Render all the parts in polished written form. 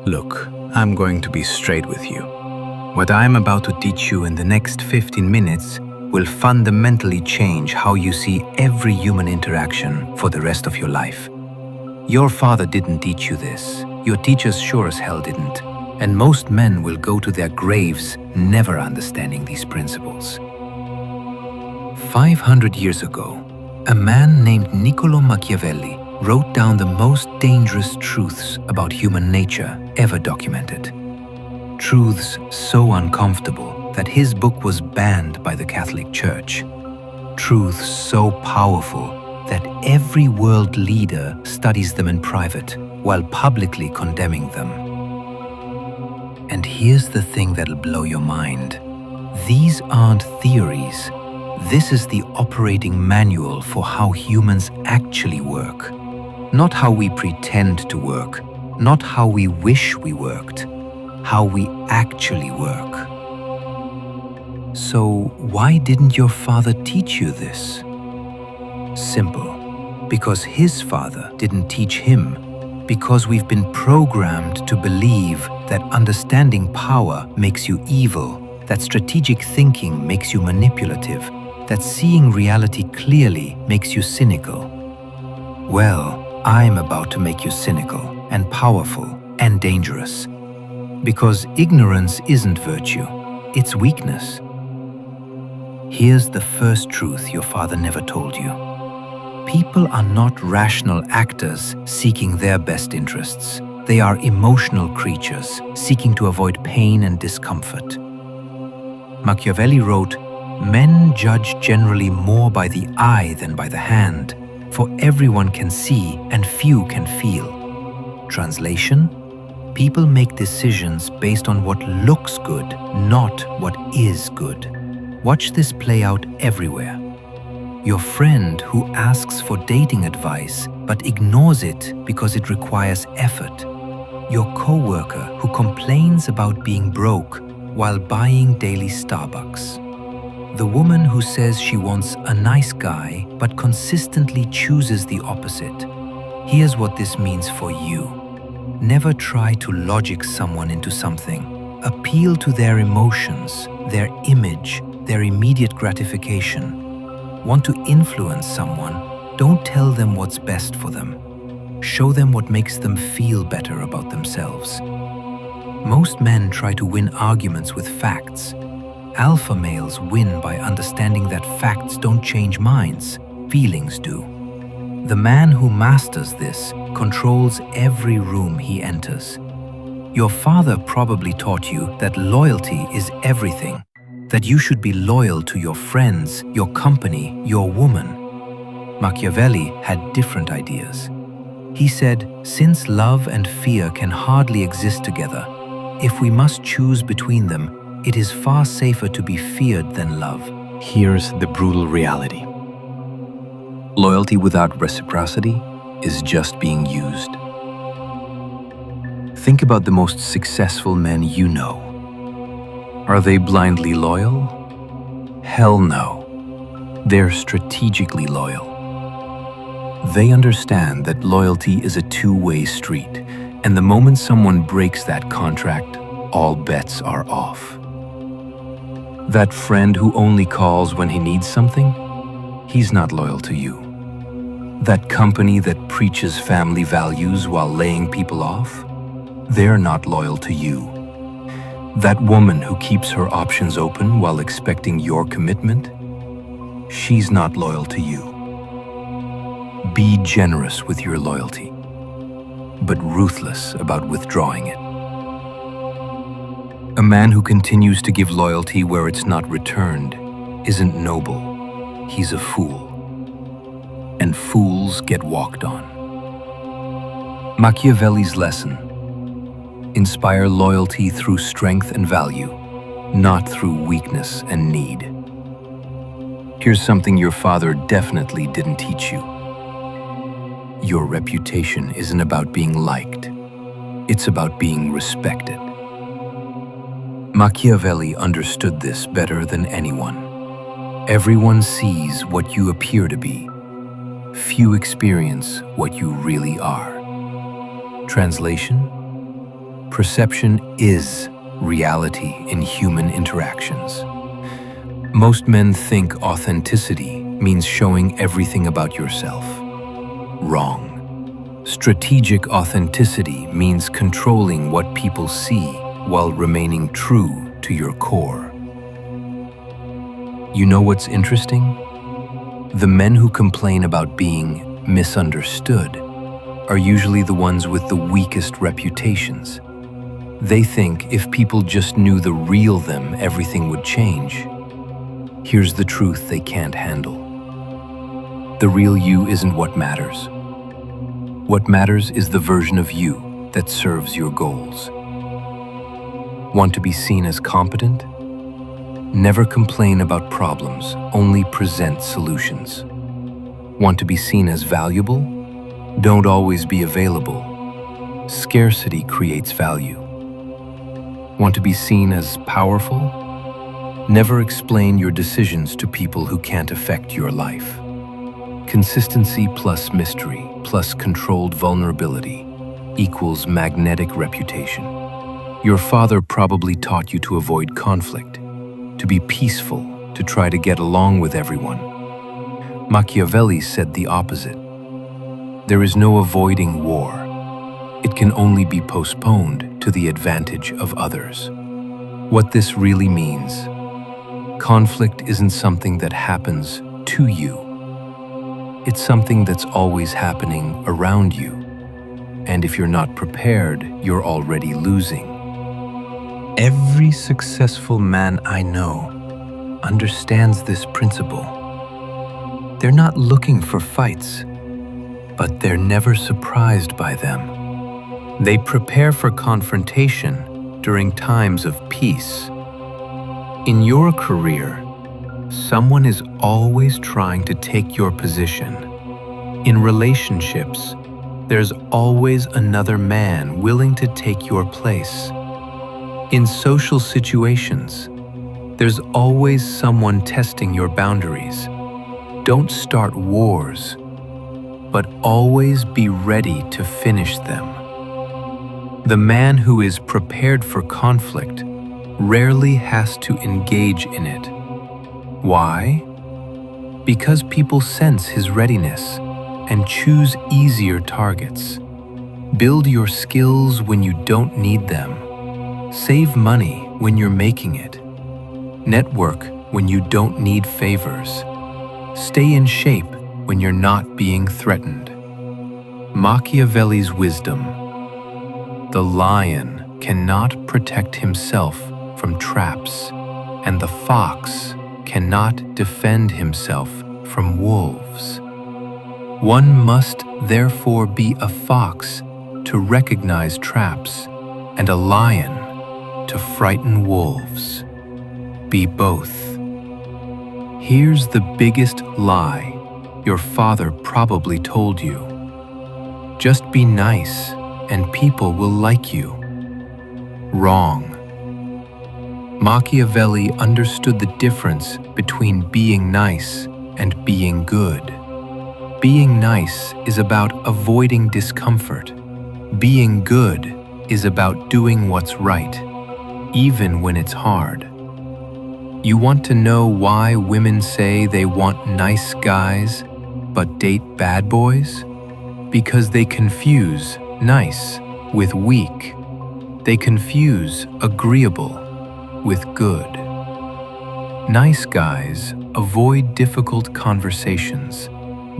Look, I'm going to be straight with you. What I'm about to teach you in the next 15 minutes will fundamentally change how you see every human interaction for the rest of your life. Your father didn't teach you this. Your teachers sure as hell didn't. And most men will go to their graves never understanding these principles. 500 years ago, a man named Niccolò Machiavelli wrote down the most dangerous truths about human nature ever documented. Truths so uncomfortable that his book was banned by the Catholic Church. Truths so powerful that every world leader studies them in private while publicly condemning them. And here's the thing that'll blow your mind. These aren't theories. This is the operating manual for how humans actually work. Not how we pretend to work, not how we wish we worked, how we actually work. So why didn't your father teach you this? Simple. Because his father didn't teach him. Because we've been programmed to believe that understanding power makes you evil, that strategic thinking makes you manipulative, that seeing reality clearly makes you cynical. Well, I'm about to make you cynical and powerful and dangerous. Because ignorance isn't virtue, it's weakness. Here's the first truth your father never told you. People are not rational actors seeking their best interests. They are emotional creatures seeking to avoid pain and discomfort. Machiavelli wrote, "Men judge generally more by the eye than by the hand, for everyone can see and few can feel." Translation: people make decisions based on what looks good, not what is good. Watch this play out everywhere. Your friend who asks for dating advice but ignores it because it requires effort. Your coworker who complains about being broke while buying daily Starbucks. The woman who says she wants a nice guy but consistently chooses the opposite. Here's what this means for you. Never try to logic someone into something. Appeal to their emotions, their image, their immediate gratification. Want to influence someone? Don't tell them what's best for them. Show them what makes them feel better about themselves. Most men try to win arguments with facts. Alpha males win by understanding that facts don't change minds, feelings do. The man who masters this controls every room he enters. Your father probably taught you that loyalty is everything, that you should be loyal to your friends, your company, your woman. Machiavelli had different ideas. He said, since love and fear can hardly exist together, if we must choose between them, it is far safer to be feared than love. Here's the brutal reality. Loyalty without reciprocity is just being used. Think about the most successful men you know. Are they blindly loyal? Hell no. They're strategically loyal. They understand that loyalty is a two-way street, and the moment someone breaks that contract, all bets are off. That friend who only calls when he needs something, he's not loyal to you. That company that preaches family values while laying people off, they're not loyal to you. That woman who keeps her options open while expecting your commitment, she's not loyal to you. Be generous with your loyalty, but ruthless about withdrawing it. A man who continues to give loyalty where it's not returned isn't noble, he's a fool. And fools get walked on. Machiavelli's lesson: inspire loyalty through strength and value, not through weakness and need. Here's something your father definitely didn't teach you. Your reputation isn't about being liked. It's about being respected. Machiavelli understood this better than anyone. Everyone sees what you appear to be. Few experience what you really are. Translation: perception is reality in human interactions. Most men think authenticity means showing everything about yourself. Wrong. Strategic authenticity means controlling what people see while remaining true to your core. You know what's interesting? The men who complain about being misunderstood are usually the ones with the weakest reputations. They think if people just knew the real them, everything would change. Here's the truth they can't handle. The real you isn't what matters. What matters is the version of you that serves your goals. Want to be seen as competent? Never complain about problems, only present solutions. Want to be seen as valuable? Don't always be available. Scarcity creates value. Want to be seen as powerful? Never explain your decisions to people who can't affect your life. Consistency plus mystery plus controlled vulnerability equals magnetic reputation. Your father probably taught you to avoid conflict, to be peaceful, to try to get along with everyone. Machiavelli said the opposite. There is no avoiding war. It can only be postponed to the advantage of others. What this really means: conflict isn't something that happens to you. It's something that's always happening around you. And if you're not prepared, you're already losing. Every successful man I know understands this principle. They're not looking for fights, but they're never surprised by them. They prepare for confrontation during times of peace. In your career, someone is always trying to take your position. In relationships, there's always another man willing to take your place. In social situations, there's always someone testing your boundaries. Don't start wars, but always be ready to finish them. The man who is prepared for conflict rarely has to engage in it. Why? Because people sense his readiness and choose easier targets. Build your skills when you don't need them. Save money when you're making it. Network when you don't need favors. Stay in shape when you're not being threatened. Machiavelli's wisdom: the lion cannot protect himself from traps, and the fox cannot defend himself from wolves. One must therefore be a fox to recognize traps, and a lion to frighten wolves. Be both. Here's the biggest lie your father probably told you. Just be nice and people will like you. Wrong. Machiavelli understood the difference between being nice and being good. Being nice is about avoiding discomfort. Being good is about doing what's right, even when it's hard. You want to know why women say they want nice guys but date bad boys? Because they confuse nice with weak. They confuse agreeable with good. Nice guys avoid difficult conversations.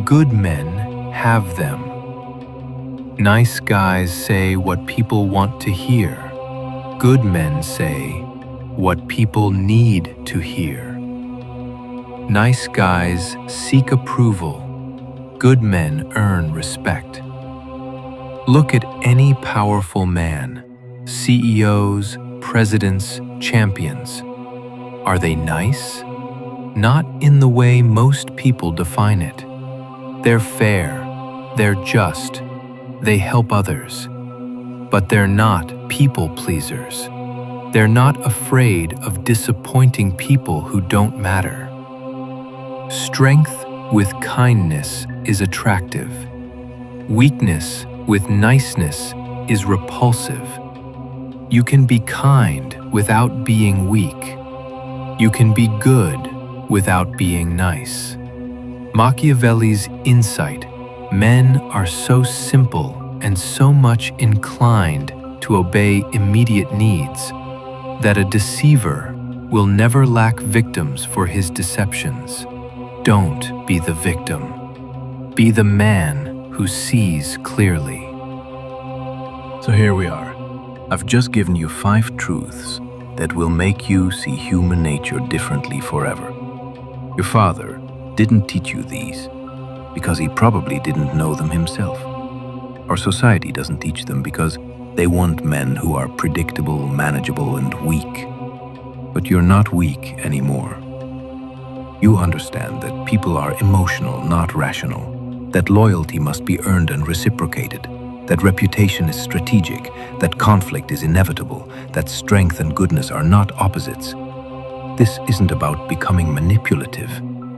Good men have them. Nice guys say what people want to hear. Good men say what people need to hear. Nice guys seek approval. Good men earn respect. Look at any powerful man, CEOs, presidents, champions. Are they nice? Not in the way most people define it. They're fair, they're just, they help others. But they're not people pleasers. They're not afraid of disappointing people who don't matter. Strength with kindness is attractive. Weakness with niceness is repulsive. You can be kind without being weak. You can be good without being nice. Machiavelli's insight: men are so simple and so much inclined to obey immediate needs that a deceiver will never lack victims for his deceptions. Don't be the victim. Be the man who sees clearly. So here we are. I've just given you 5 truths that will make you see human nature differently forever. Your father didn't teach you these because he probably didn't know them himself. Our society doesn't teach them because they want men who are predictable, manageable, and weak. But you're not weak anymore. You understand that people are emotional, not rational, that loyalty must be earned and reciprocated, that reputation is strategic, that conflict is inevitable, that strength and goodness are not opposites. This isn't about becoming manipulative.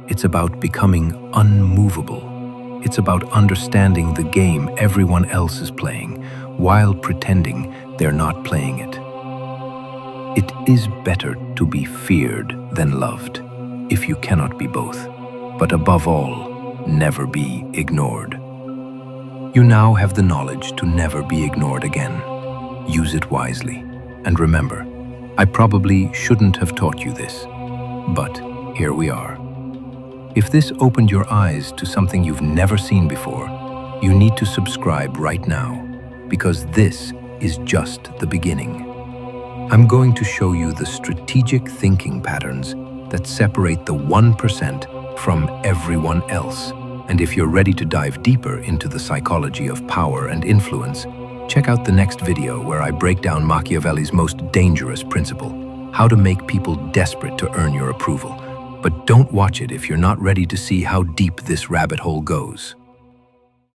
It's about becoming unmovable. It's about understanding the game everyone else is playing while pretending they're not playing it. It is better to be feared than loved, if you cannot be both. But above all, never be ignored. You now have the knowledge to never be ignored again. Use it wisely. And remember, I probably shouldn't have taught you this, but here we are. If this opened your eyes to something you've never seen before, you need to subscribe right now, because this is just the beginning. I'm going to show you the strategic thinking patterns that separate the 1% from everyone else. And if you're ready to dive deeper into the psychology of power and influence, check out the next video where I break down Machiavelli's most dangerous principle: how to make people desperate to earn your approval. But don't watch it if you're not ready to see how deep this rabbit hole goes.